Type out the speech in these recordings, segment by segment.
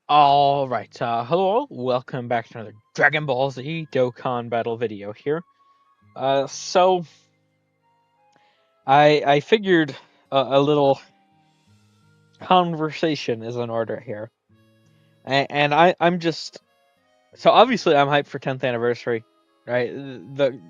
Alright, hello, welcome back to another Dragon Ball Z Dokkan battle video here. So, I figured a little conversation is in order here. And I'm just, so obviously I'm hyped for 10th anniversary, right? The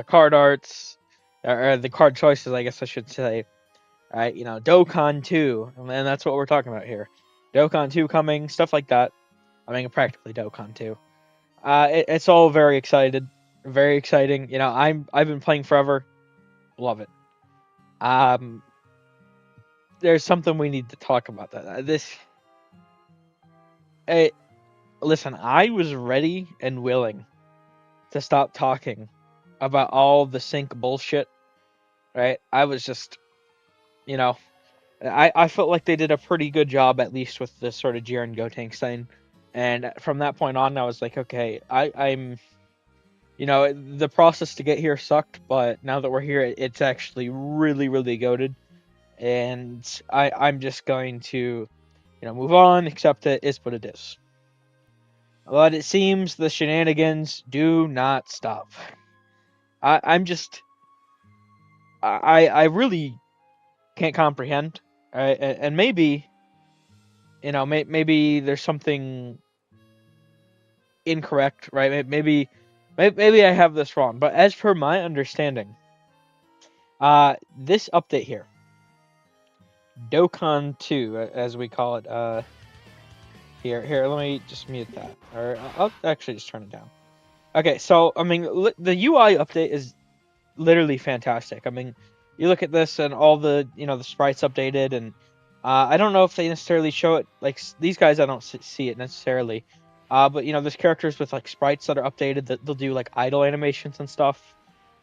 card arts, or the card choices, I guess I should say, right? Dokkan 2, and that's what we're talking about here. Dokkan 2 coming, stuff like that. I mean, practically Dokkan 2. It's all very exciting. I've been playing forever, love it. Um, there's something we need to talk about that. Eh, Listen, I was ready and willing to stop talking about all the sync bullshit. Right? I was just, you know, I felt like they did a pretty good job, at least with the sort of Jiren Gotenks thing. And from that point on, I was like, okay, I'm the process to get here sucked, but now that we're here, it's actually really, really goated. And I'm just going to, move on, accept it is what it is. But it seems the shenanigans do not stop. I'm just, I really can't comprehend. And maybe, maybe there's something incorrect, right? Maybe I have this wrong. But as per my understanding, this update here, Dokkan 2, as we call it. Here, let me just mute that. Or I'll actually just turn it down. Okay, so, I mean, the UI update is literally fantastic. I mean, you look at this and all the sprites updated, and I don't know if they necessarily show it, like, these guys, I don't see it necessarily. But, there's characters with, like, sprites that are updated that they'll do, like, idle animations and stuff.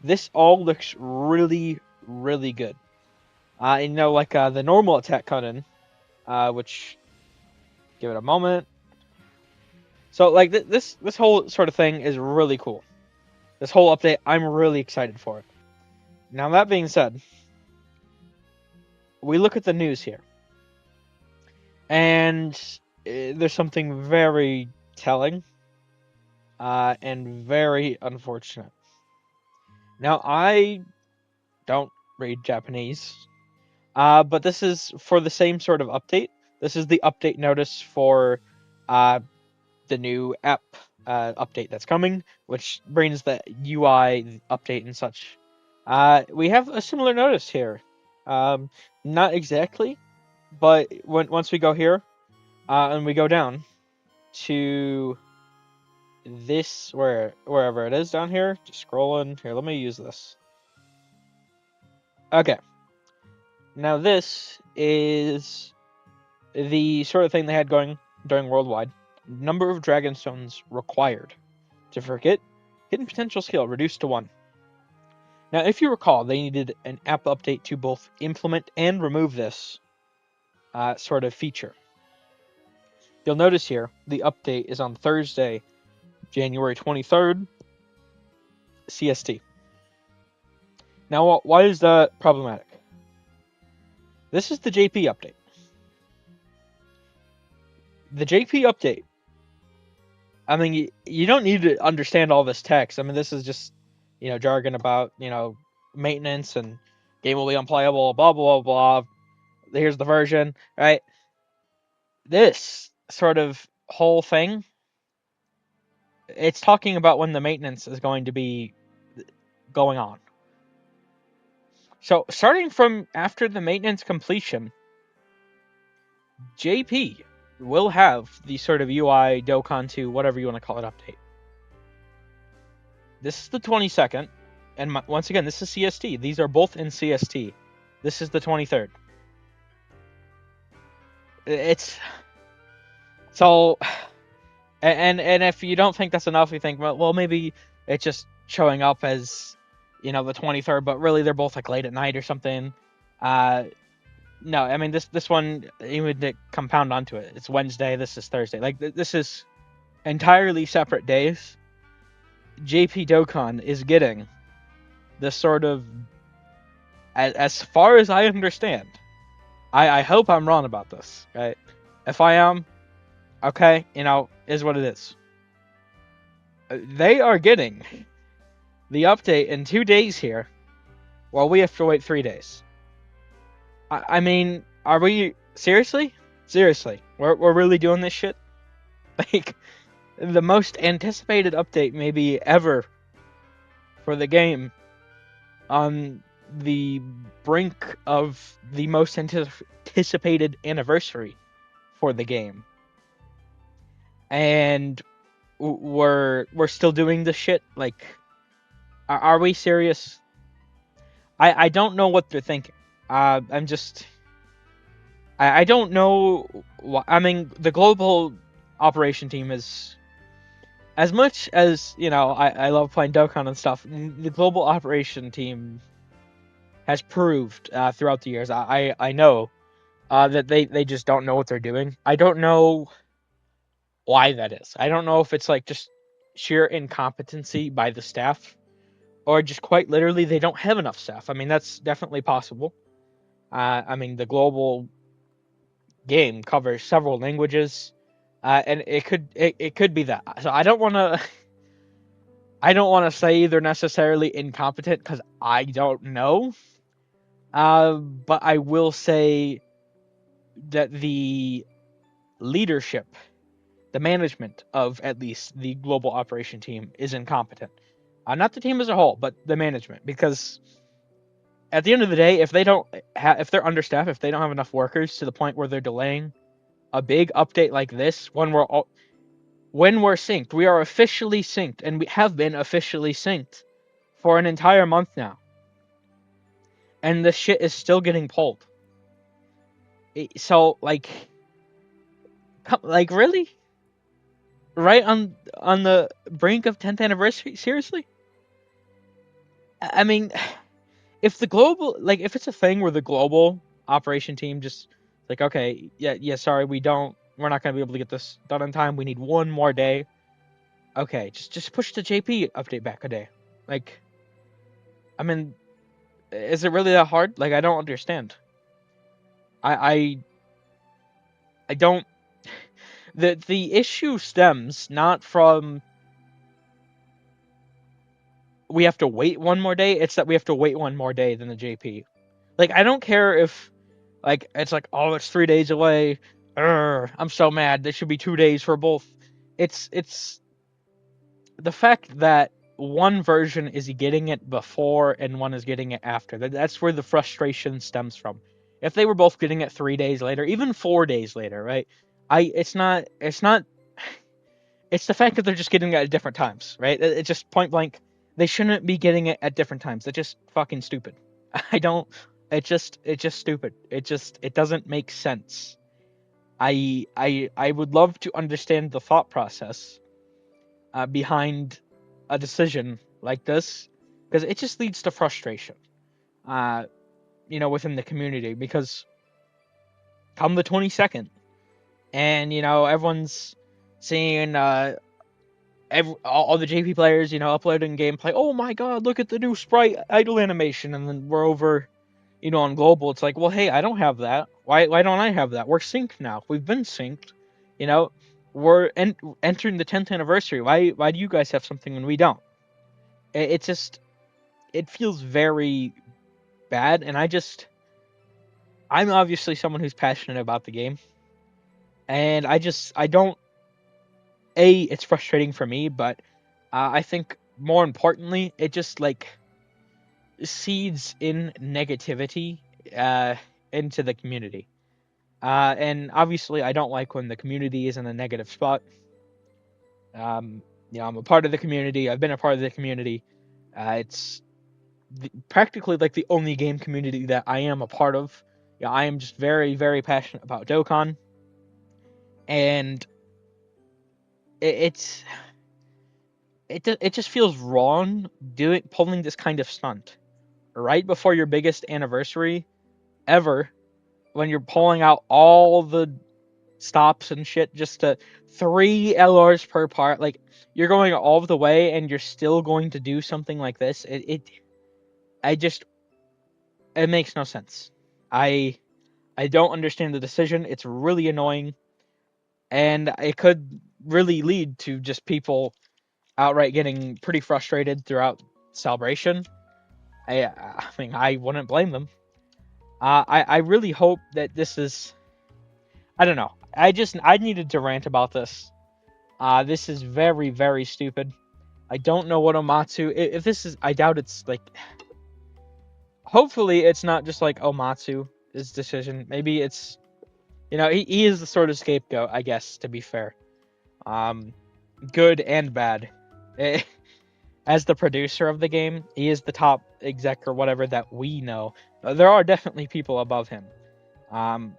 This all looks really, really good. Like, the normal attack cut-in, which, give it a moment. So, like, this whole sort of thing is really cool. This whole update, I'm really excited for it. Now, that being said, we look at the news here, and there's something very telling and very unfortunate. Now, I don't read Japanese, but this is for the same sort of update. This is the update notice for the new app update that's coming, which brings the UI update and such. We have a similar notice here. Not exactly, but once we go here and we go down to this, wherever it is down here, just scrolling here. Let me use this. Okay, now this is the sort of thing they had going during Worldwide. Number of Dragon Stones required to forget hidden potential skill reduced to 1. Now, if you recall, they needed an app update to both implement and remove this sort of feature. You'll notice here the update is on Thursday, January 23rd, CST. Now, why is that problematic? This is the JP update. The JP update, I mean, you don't need to understand all this text. I mean, this is just, jargon about, maintenance and game will be unplayable, blah, blah, blah. Here's the version, right? This sort of whole thing, it's talking about when the maintenance is going to be going on. So, starting from after the maintenance completion, JP will have the sort of UI Dokkan 2, whatever you want to call it, update. This is the 22nd, and once again, this is CST. These are both in CST. This is the 23rd. It's so, and if you don't think that's enough, you think, well, maybe it's just showing up as, the 23rd, but really they're both like late at night or something. No, I mean this one, even to compound onto it, it's Wednesday. This is Thursday. Like this is entirely separate days. JP Dokkan is getting this sort of, as far as I understand. I hope I'm wrong about this. Right? If I am, Okay, is what it is. They are getting the update in 2 days here, while we have to wait 3 days. I mean, are we seriously? Seriously, we're really doing this shit? Like the most anticipated update maybe ever for the game, on the brink of the most anticipated anniversary for the game, and we're still doing this shit. Like, are we serious? I don't know what they're thinking. I'm just I don't know. I mean, the global operation team is, as much as I love playing Dokkan and stuff. The global operation team has proved throughout the years. I know that they just don't know what they're doing. I don't know why that is. I don't know if it's like just sheer incompetency by the staff, or just quite literally they don't have enough staff. I mean, that's definitely possible. I mean, the global game covers several languages, and it could be that. So I don't want to say they're necessarily incompetent, because I don't know. But I will say that the leadership, the management of at least the global operation team, is incompetent. Not the team as a whole, but the management, because at the end of the day, if they're understaffed, if they don't have enough workers to the point where they're delaying a big update like this, when we're synced, we are officially synced, and we have been officially synced for an entire month now, and the shit is still getting pulled. So like really, right on the brink of 10th anniversary? Seriously? I mean, if the global, like, if it's a thing where the global operation team just like, okay, yeah, sorry, we're not gonna be able to get this done in time. We need one more day. Okay, just push the JP update back a day. Like, I mean, is it really that hard? Like, I don't understand. I I don't. The issue stems not from we have to wait one more day. It's that we have to wait one more day than the JP. Like, I don't care if, like, it's like, oh, it's 3 days away. I'm so mad. There should be 2 days for both. It's the fact that one version is getting it before and one is getting it after. That's where the frustration stems from. If they were both getting it 3 days later, even 4 days later, right? It's not it's the fact that they're just getting it at different times, right? It's just point blank. They shouldn't be getting it at different times. They're just fucking stupid. I don't. It's just stupid. It doesn't make sense. I would love to understand the thought process behind a decision like this, because it just leads to frustration. Uh, within the community, because come the 22nd, and everyone's seeing all the JP players, uploading gameplay. Oh my god, look at the new sprite idle animation, and then we're over, on global. It's like, well, hey, I don't have that. Why don't I have that? We're synced now. We've been synced. You know, we're entering the 10th anniversary. Why do you guys have something when we don't? It just it feels very bad, and I'm obviously someone who's passionate about the game, and I don't. It's frustrating for me, but I think more importantly, it just like seeds in negativity uh, into the community. And obviously, I don't like when the community is in a negative spot. Um, I'm a part of the community. I've been a part of the community. It's practically like the only game community that I am a part of. I am just very, very passionate about Dokkan, and it's it just feels wrong pulling this kind of stunt right before your biggest anniversary ever, when you're pulling out all the stops and shit just to 3 LRs per part. Like, you're going all the way and you're still going to do something like this. I just it makes no sense. I I don't understand the decision. It's really annoying. and it could really lead to just people outright getting pretty frustrated throughout celebration. I mean, I wouldn't blame them. I really hope that this is. I don't know. I needed to rant about this. This is very very stupid. I don't know what Omatsu. If this is, I doubt it's like. Hopefully, it's not just like Omatsu's decision. Maybe it's, he is the sort of scapegoat, I guess. To be fair, um, good and bad. As the producer of the game, he is the top exec or whatever that we know. There are definitely people above him. Um,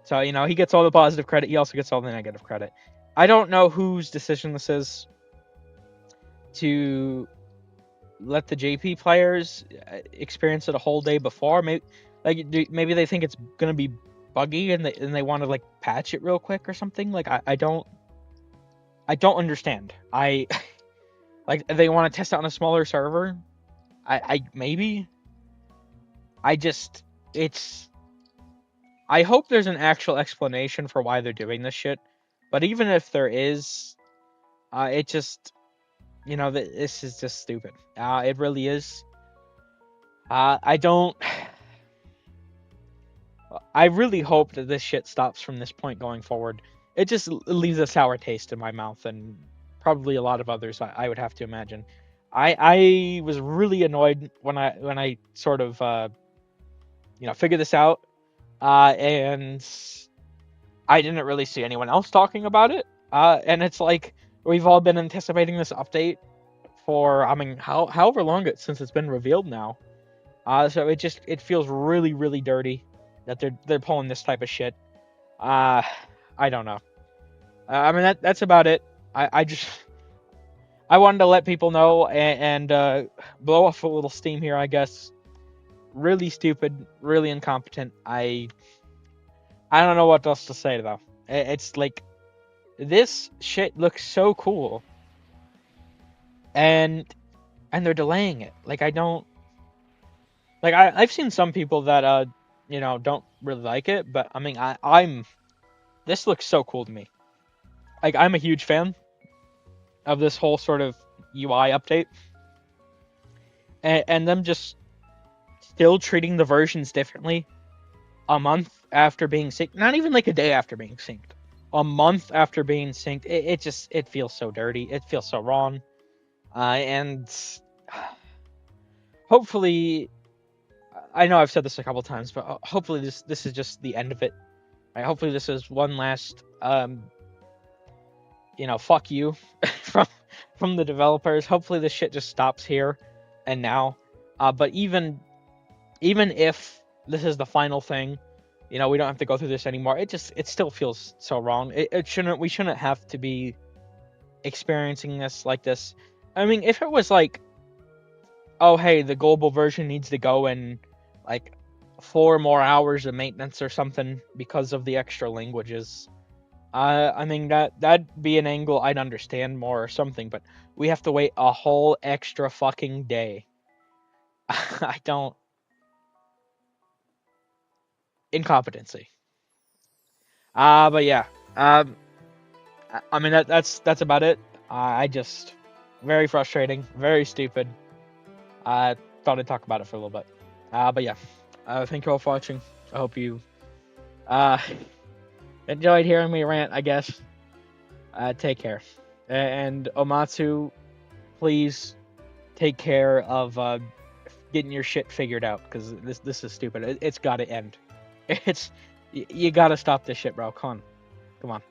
so he gets all the positive credit. He also gets all the negative credit. I don't know whose decision this is to let the JP players experience it a whole day before. Maybe they think it's gonna be buggy and they want to like patch it real quick or something. Like I don't understand. I like they want to test it on a smaller server. I maybe I just it's I hope there's an actual explanation for why they're doing this shit. But even if there is, it just this is just stupid. It really is. I don't. I really hope that this shit stops from this point going forward. It just leaves a sour taste in my mouth, and probably a lot of others. I would have to imagine. I was really annoyed when I sort of figured this out, and I didn't really see anyone else talking about it. And it's like we've all been anticipating this update for, I mean, however long since it's been revealed now. So it feels really really dirty that they're pulling this type of shit. I don't know. I mean that's about it. I just I wanted to let people know and blow off a little steam here, I guess. Really stupid, really incompetent. I don't know what else to say though. It's like this shit looks so cool, and they're delaying it. Like I don't like I've seen some people that don't really like it, but I mean I'm this looks so cool to me. Like I'm a huge fan of this whole sort of UI update, and them just still treating the versions differently a month after being synced. Not even like a day after being synced. A month after being synced, it feels so dirty. It feels so wrong, and hopefully, I know I've said this a couple times, but hopefully this is just the end of it. Right? Hopefully this is one last fuck you from the developers. Hopefully this shit just stops here and now. But even if this is the final thing, we don't have to go through this anymore. It still feels so wrong. We shouldn't have to be experiencing this like this. I mean, if it was like, oh hey, the global version needs to go in like 4 more hours of maintenance or something because of the extra languages. I mean that'd be an angle I'd understand more or something, but we have to wait a whole extra fucking day. I don't. Incompetency. But yeah. I mean that's about it. I just very frustrating, very stupid. I thought I'd talk about it for a little bit. But yeah. Thank you all for watching. I hope you uh enjoyed hearing me rant, I guess. Take care. And Omatsu, please take care of getting your shit figured out, because this is stupid. It's got to end. You got to stop this shit, bro. Come on.